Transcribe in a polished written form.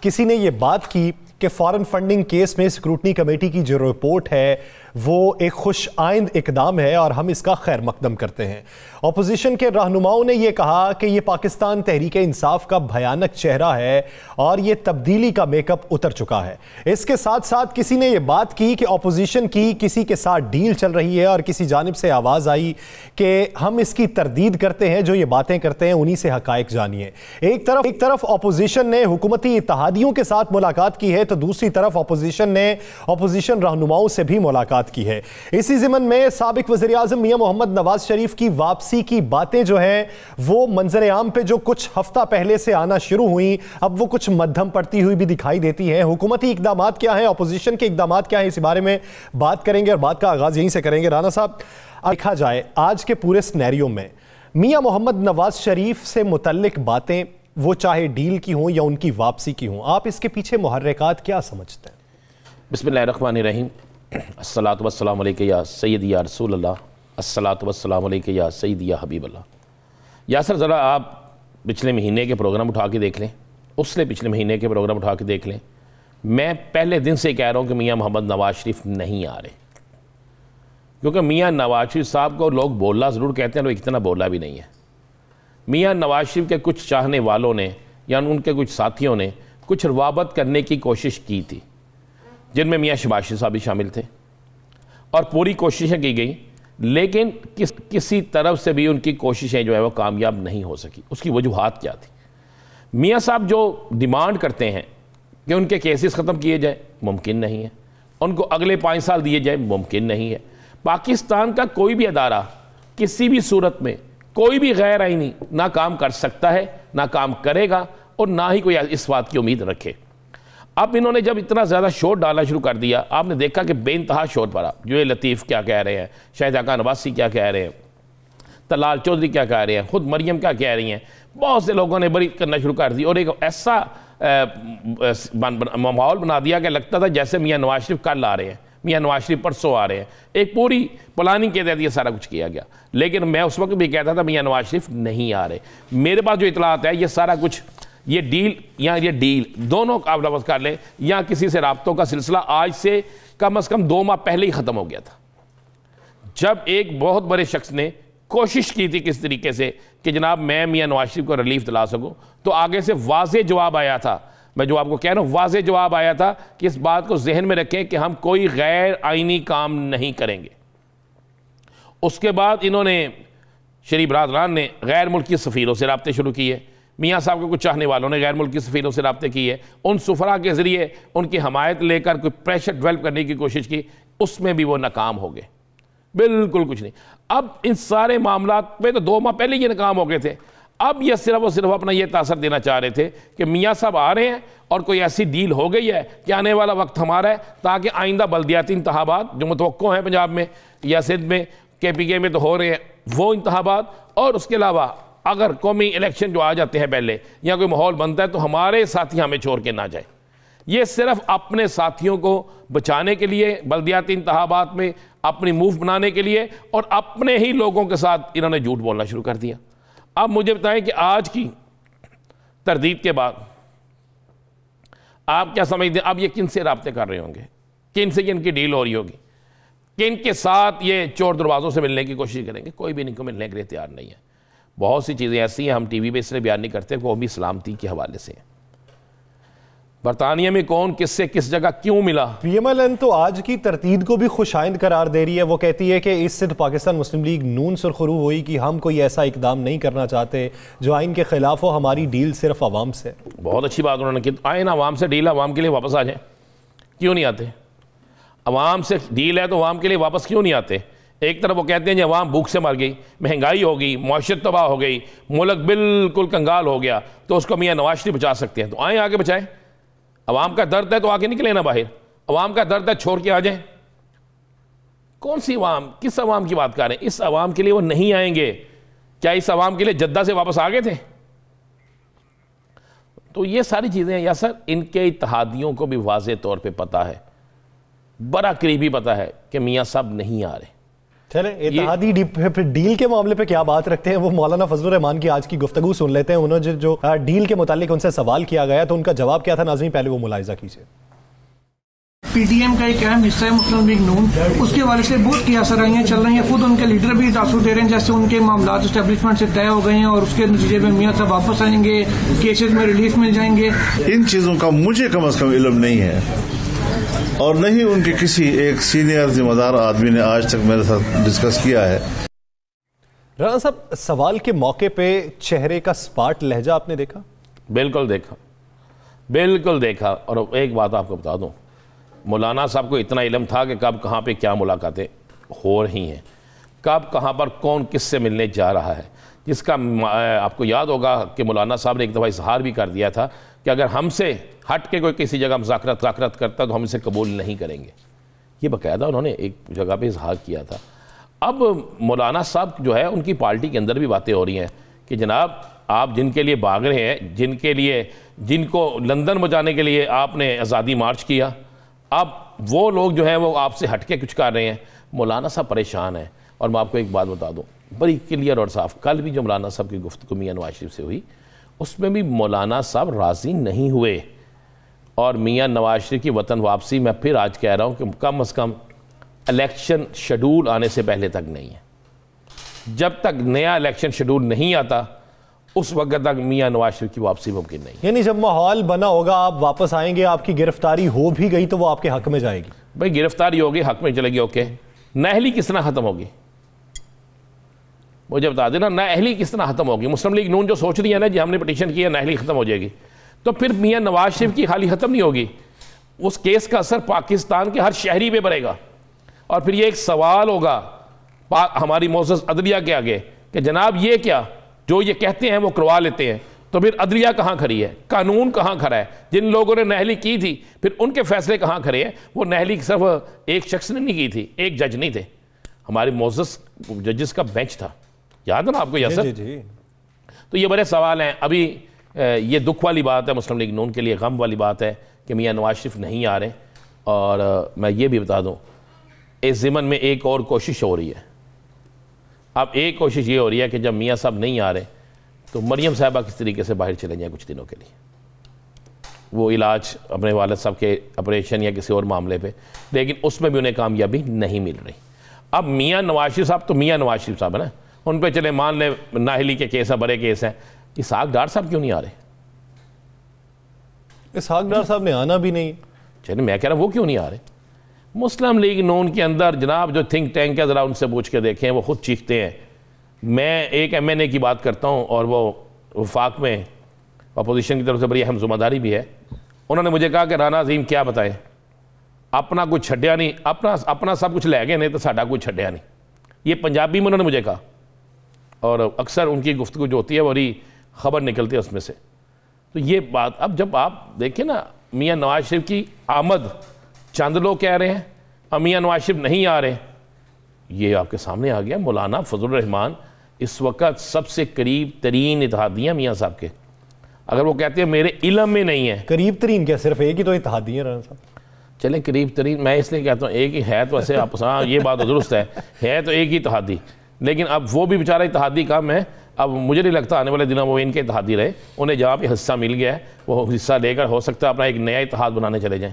کسی نے یہ بات کی کہ فارن فنڈنگ کیس میں اسکروٹنی کمیٹی کی جو رپورٹ ہے وہ ایک خوش آئند اقدام ہے اور ہم اس کا خیر مقدم کرتے ہیں۔ اپوزیشن کے رہنماؤں نے یہ کہا کہ یہ پاکستان تحریک انصاف کا بھیانک چہرہ ہے اور یہ تبدیلی کا میک اپ اتر چکا ہے۔ اس کے ساتھ ساتھ کسی نے یہ بات کی کہ اپوزیشن کی کسی کے ساتھ ڈیل چل رہی ہے اور کسی جانب سے آواز آئی کہ ہم اس کی تردید کرتے ہیں، جو یہ باتیں کرتے ہیں انہی سے حقائق جانیے۔ ایک طرف اپوزیشن نے حکومتی اتحادیوں کے ساتھ ملاقات کی ہے تو دوسری طرف اپوزیشن نے اپوزیشن رہنماؤں سے بھی ملاقات کی ہے۔ اسی ضمن میں سابق وزیراعظم میاں محمد نواز شریف کی واپسی کی باتیں جو ہیں وہ منظر عام پہ جو کچھ ہفتہ پہلے سے آنا شروع ہوئیں اب وہ کچھ مدھم پڑتی ہوئی بھی دکھائی دیتی ہیں۔ حکومتی اقدامات کیا ہیں، اپوزیشن کے اقدامات کیا ہیں، اس بارے میں بات کریں گے اور بات کا آغاز یہیں سے کریں گے۔ رانا صاحب، دیکھا جائے آج کے پورے سینیریو میں میاں محمد نواز شریف سے متعلق باتیں وہ چاہے ڈیل کی ہوں یا ان کی واپسی کی ہوں، آپ اس کے پیچھے محرکات کیا سمجھتے ہیں؟ بسم اللہ الرحمن الرحیم۔ الصلاۃ والسلام علیکہ یا سیدی یا رسول اللہ، الصلاۃ والسلام علیکہ یا سیدی یا حبیب اللہ۔ یاسر، ذرا آپ پچھلے مہینے کے پروگرام اٹھا کے دیکھ لیں، اس نے پچھلے مہینے کے پروگرام اٹھا کے دیکھ لیں۔ میں پہلے دن سے کہہ رہا ہوں کہ میاں محمد نواز شریف نہیں آ رہے، کیونکہ میاں نواز شریف صاحب کو لوگ بولا ضرور کہتے ہیں، لوگ اتنا بولا بھی نہیں ہے۔ میاں نواز شریف کے کچھ چاہنے والوں نے یا ان کے کچھ ساتھیوں نے کچھ روابط کرنے کی کوشش کی تھی، جن میں میاں شہباز شریف صاحب بھی شامل تھے، اور پوری کوششیں کی گئیں، لیکن کسی طرف سے بھی ان کی کوششیں جو ہے وہ کامیاب نہیں ہو سکی۔ اس کی وجوہات کیا تھی؟ میاں صاحب جو ڈیمانڈ کرتے ہیں کہ ان کے کیسز ختم کیے جائیں، ممکن نہیں ہے۔ ان کو اگلے 5 سال دیے جائیں، ممکن نہیں ہے۔ پاکستان کا کوئی بھی ادارہ کسی بھی صورت میں کوئی بھی غیر آئینی نہ کام کر سکتا ہے، نہ کام کرے گا، اور نہ ہی کوئی اس بات کی امید رکھے۔ اب انہوں نے جب اتنا زیادہ شور ڈالنا شروع کر دیا، آپ نے دیکھا کہ بے انتہا شور پڑا۔ جو یہ لطیف کیا کہہ رہے ہیں، شاہد آقا نواسی کیا کہہ رہے ہیں، طلال چودھری کیا کہہ رہے ہیں، خود مریم کیا کہہ رہی ہیں، بہت سے لوگوں نے بری کرنا شروع کر دی، اور ایک ایسا ماحول بنا دیا کہ لگتا تھا جیسے میاں نواز شریف کل آ رہے ہیں، میاں نواز شریف پرسوں آ رہے ہیں۔ ایک پوری پلاننگ کے تحت یہ سارا کچھ کیا گیا، لیکن میں اس وقت بھی کہتا تھا میاں نواز شریف نہیں آ رہے۔ میرے پاس جو اطلاعات ہے، یہ سارا کچھ یہ ڈیل یا یہ ڈیل دونوں آپ لفظ کر لیں، یا کسی سے رابطوں کا سلسلہ آج سے کم از کم 2 ماہ پہلے ہی ختم ہو گیا تھا، جب ایک بہت بڑے شخص نے کوشش کی تھی کس طریقے سے کہ جناب میں میاں نواز شریف کو ریلیف دلا سکوں، تو آگے سے واضح جواب آیا تھا۔ میں جو آپ کو کہہ رہا ہوں، واضح جواب آیا تھا کہ اس بات کو ذہن میں رکھیں کہ ہم کوئی غیر آئینی کام نہیں کریں گے۔ اس کے بعد انہوں نے شریف برادران نے غیر ملکی سفیروں سے رابطے شروع کیے، میاں صاحب کے کچھ چاہنے والوں نے غیر ملکی سفیروں سے رابطے کیے، ان سفراء کے ذریعے ان کی حمایت لے کر کوئی پریشر ڈیولپ کرنے کی کوشش کی، اس میں بھی وہ ناکام ہو گئے، بالکل کچھ نہیں۔ اب ان سارے معاملات پہ تو 2 ماہ پہلے یہ ناکام ہو گئے تھے۔ اب یہ صرف اپنا یہ تاثر دینا چاہ رہے تھے کہ میاں صاحب آ رہے ہیں اور کوئی ایسی ڈیل ہو گئی ہے کہ آنے والا وقت ہمارا ہے، تاکہ آئندہ بلدیاتی انتخابات جو متوقع ہیں پنجاب میں یا سندھ میں، KPK میں تو ہو رہے ہیں، وہ انتخابات، اور اس کے علاوہ اگر قومی الیکشن جو آ جاتے ہیں پہلے یا کوئی ماحول بنتا ہے تو ہمارے ساتھی ہمیں چھوڑ کے نہ جائیں۔ یہ صرف اپنے ساتھیوں کو بچانے کے لیے، بلدیاتی انتخابات میں اپنی موو بنانے کے لیے، اور اپنے ہی لوگوں کے ساتھ انہوں نے جھوٹ بولنا شروع کر دیا۔ اب مجھے بتائیں کہ آج کی تردید کے بعد آپ کیا سمجھتے ہیں اب یہ کن سے رابطے کر رہے ہوں گے، کن سے ان کی ڈیل ہو رہی ہوگی، کن کے ساتھ یہ چور دروازوں سے ملنے کی کوشش کریں گے؟ کوئی بھی ان کو ملنے کے لیے تیار نہیں ہے۔ بہت سی چیزیں ایسی ہیں ہم ٹی وی پہ اس لیے بیان نہیں کرتے، قومی سلامتی کے حوالے سے ہیں۔ برطانیہ میں کون کس سے کس جگہ کیوں ملا؟ PMLN تو آج کی ترتیب کو بھی خوش آئند قرار دے رہی ہے۔ وہ کہتی ہے کہ اس سے پاکستان مسلم لیگ نون سرخرو ہوئی کہ ہم کوئی ایسا اقدام نہیں کرنا چاہتے جو آئین کے خلاف ہو، ہماری ڈیل صرف عوام سے۔ بہت اچھی بات انہوں نے کی، آئین عوام سے ڈیل، عوام کے لیے واپس آ جائیں۔ کیوں نہیں آتے؟ عوام سے ڈیل ہے تو عوام کے لیے واپس کیوں نہیں آتے؟ ایک طرف وہ کہتے ہیں کہ عوام بھوک سے مر گئی، مہنگائی ہو گئی، معاشرت تباہ ہو گئی، ملک بالکل کنگال ہو گیا، تو اس کو میاں نواز شریف بچا سکتے ہیں، تو آئیں آگے بچائیں۔ عوام کا درد ہے تو آگے نکلیں نا باہر، عوام کا درد ہے چھوڑ کے آ جائیں۔ کون سی عوام، کس عوام کی بات کر رہے ہیں؟ اس عوام کے لیے وہ نہیں آئیں گے۔ کیا اس عوام کے لیے جدہ سے واپس آ گئے تھے؟ تو یہ ساری چیزیں یا سر ان کے اتحادیوں کو بھی واضح طور پہ پتہ ہے، بڑا قریبی پتہ ہے کہ میاں صاحب نہیں آ رہے۔ چلیں اتحادی ڈیل کے معاملے پہ کیا بات رکھتے ہیں وہ مولانا فضل الرحمان کی آج کی گفتگو سن لیتے ہیں. انہوں نے جو ڈیل کے متعلق ان سے سوال کیا گیا تو ان کا جواب کیا تھا ناظرین پہلے وہ ملاحظہ کیجیے. پی ٹی ایم کا ایک اہم حصہ ہے مسلم لیگ نون, اس کے حوالے سے بہت قیاسرائیاں چل رہی ہیں, خود ان کے لیڈر بھی تاثر دے رہے ہیں جیسے ان کے معاملات اسٹیبلشمنٹ سے طے ہو گئے ہیں اور اس کے نتیجے میں میاں صاحب واپس آئیں گے, کیسز میں ریلیف مل جائیں گے. ان چیزوں کا مجھے کم از کم علم نہیں ہے اور نہ ہی ان کے کسی ایک سینئر ذمہ دار آدمی نے آج تک میرے ساتھ ڈسکس کیا ہے. رانا صاحب سوال کے موقع پہ چہرے کا سپاٹ لہجہ آپ نے دیکھا؟ بالکل دیکھا, بالکل دیکھا. اور ایک بات آپ کو بتا دوں, مولانا صاحب کو اتنا علم تھا کہ کب کہاں پہ کیا ملاقاتیں ہو رہی ہیں, کب کہاں پر کون کس سے ملنے جا رہا ہے, جس کا آپ کو یاد ہوگا کہ مولانا صاحب نے ایک دفعہ اظہار بھی کر دیا تھا کہ اگر ہم سے ہٹ کے کوئی کسی جگہ مذاکرات کرتا تو ہم اسے قبول نہیں کریں گے. یہ باقاعدہ انہوں نے ایک جگہ پہ اظہار کیا تھا. اب مولانا صاحب جو ہے ان کی پارٹی کے اندر بھی باتیں ہو رہی ہیں کہ جناب آپ جن کے لیے بھاگ رہے ہیں, جن کو لندن پہنچانے کے لیے آپ نے آزادی مارچ کیا, اب وہ لوگ جو ہیں وہ آپ سے ہٹ کے کچھ کر رہے ہیں. مولانا صاحب پریشان ہیں. اور میں آپ کو ایک بات بتا دوں بڑی کلیئر اور صاف, کل بھی جو مولانا صاحب کی گفتگو میاں نواز شریف سے ہوئی اس میں بھی مولانا صاحب راضی نہیں ہوئے. اور میاں نواز شریف کی وطن واپسی میں پھر آج کہہ رہا ہوں کہ کم از کم الیکشن شیڈول آنے سے پہلے تک نہیں ہے. جب تک نیا الیکشن شیڈول نہیں آتا اس وقت تک میاں نواز شریف کی واپسی ممکن نہیں. یعنی جب ماحول بنا ہوگا آپ واپس آئیں گے, آپ کی گرفتاری ہو بھی گئی تو وہ آپ کے حق میں جائے گی؟ بھائی گرفتاری ہوگی, حق میں چلے گی, اوکے. نااہلی کس طرح ختم ہوگی مجھے بتا دینا, نااہلی کس طرح ختم ہوگی؟ مسلم لیگ نون جو سوچ رہی ہے نا جی ہم نے پٹیشن کیا نااہلی ختم ہو جائے گی, تو پھر میاں نواز شریف کی حالی ختم نہیں ہوگی. اس کیس کا اثر پاکستان کے ہر شہری پہ پڑے گا. اور پھر یہ ایک سوال ہوگا ہماری معزز عدلیہ کے آگے کہ جناب یہ کیا جو یہ کہتے ہیں وہ کروا لیتے ہیں, تو پھر عدلیہ کہاں کھڑی ہے, قانون کہاں کھڑا ہے؟ جن لوگوں نے نااہلی کی تھی پھر ان کے فیصلے کہاں کھڑے ہیں؟ وہ نااہلی صرف ایک شخص نے نہیں کی تھی, ایک جج نہیں تھے, ہمارے معزز ججز کا بینچ تھا, یاد ہے نا آپ کو یاسر؟ جی. تو یہ بڑے سوال ہیں. ابھی یہ دکھ والی بات ہے مسلم لیگ نون کے لیے, غم والی بات ہے کہ میاں نواز شریف نہیں آ رہے. اور میں یہ بھی بتا دوں اس ضمن میں ایک اور کوشش ہو رہی ہے. اب ایک کوشش یہ ہو رہی ہے کہ جب میاں صاحب نہیں آ رہے تو مریم صاحبہ کس طریقے سے باہر چلے جائیں کچھ دنوں کے لیے, وہ علاج اپنے والد صاحب کے آپریشن یا کسی اور معاملے پہ, لیکن اس میں بھی انہیں کامیابی نہیں مل رہی. اب میاں نواز شریف صاحب تو میاں نواز شریف صاحب ہے نا, ان پہ چلے مان لیں نااہلی کے کیس ہیں, بڑے کیس ہیں. اسحاق ڈار صاحب کیوں نہیں آ رہے؟ اسحاق ڈار صاحب نے آنا بھی نہیں. چلے میں کہہ رہا ہوں وہ کیوں نہیں آ رہے؟ مسلم لیگ نون کے اندر جناب جو تھنک ٹینک ہے ذرا ان سے پوچھ کے دیکھیں, وہ خود چیختے ہیں. میں ایک ایم این اے کی بات کرتا ہوں اور وہ وفاق میں اپوزیشن کی طرف سے بڑی اہم ذمہ داری بھی ہے. انہوں نے مجھے کہا کہ رانا عظیم کیا بتائیں, اپنا کچھ چھڈیا نہیں, اپنا سب کچھ لے گئے نہیں تو ساڈا کچھ چھڈیا نہیں. یہ پنجابی میں انہوں نے مجھے کہا, اور اکثر ان کی گفتگو جو ہوتی ہے بڑی خبر نکلتی ہے اس میں سے. تو یہ بات اب جب آپ دیکھیں نا میاں نواز شریف کی آمد چند لوگ کہہ رہے ہیں اور میاں نواز شریف نہیں آ رہے, یہ آپ کے سامنے آ گیا. مولانا فضل الرحمان اس وقت سب سے قریب ترین اتحادی ہیں میاں صاحب کے. اگر وہ کہتے ہیں میرے علم میں نہیں ہے, قریب ترین کیا صرف ایک ہی تو اتحادی ہیں رانا صاحب؟ چلیں قریب ترین میں اس لیے کہتا ہوں ایک ہی ہے تو ایسے آپ یہ بات درست ہے تو ایک ہی اتحادی, لیکن اب وہ بھی بیچارہ اتحادی کم ہے. اب مجھے نہیں لگتا آنے والے دنوں وہ ان کے اتحادی رہے, انہیں جہاں پہ حصہ مل گیا ہے وہ حصہ لے کر ہو سکتا ہے اپنا ایک نیا اتحاد بنانے چلے جائیں.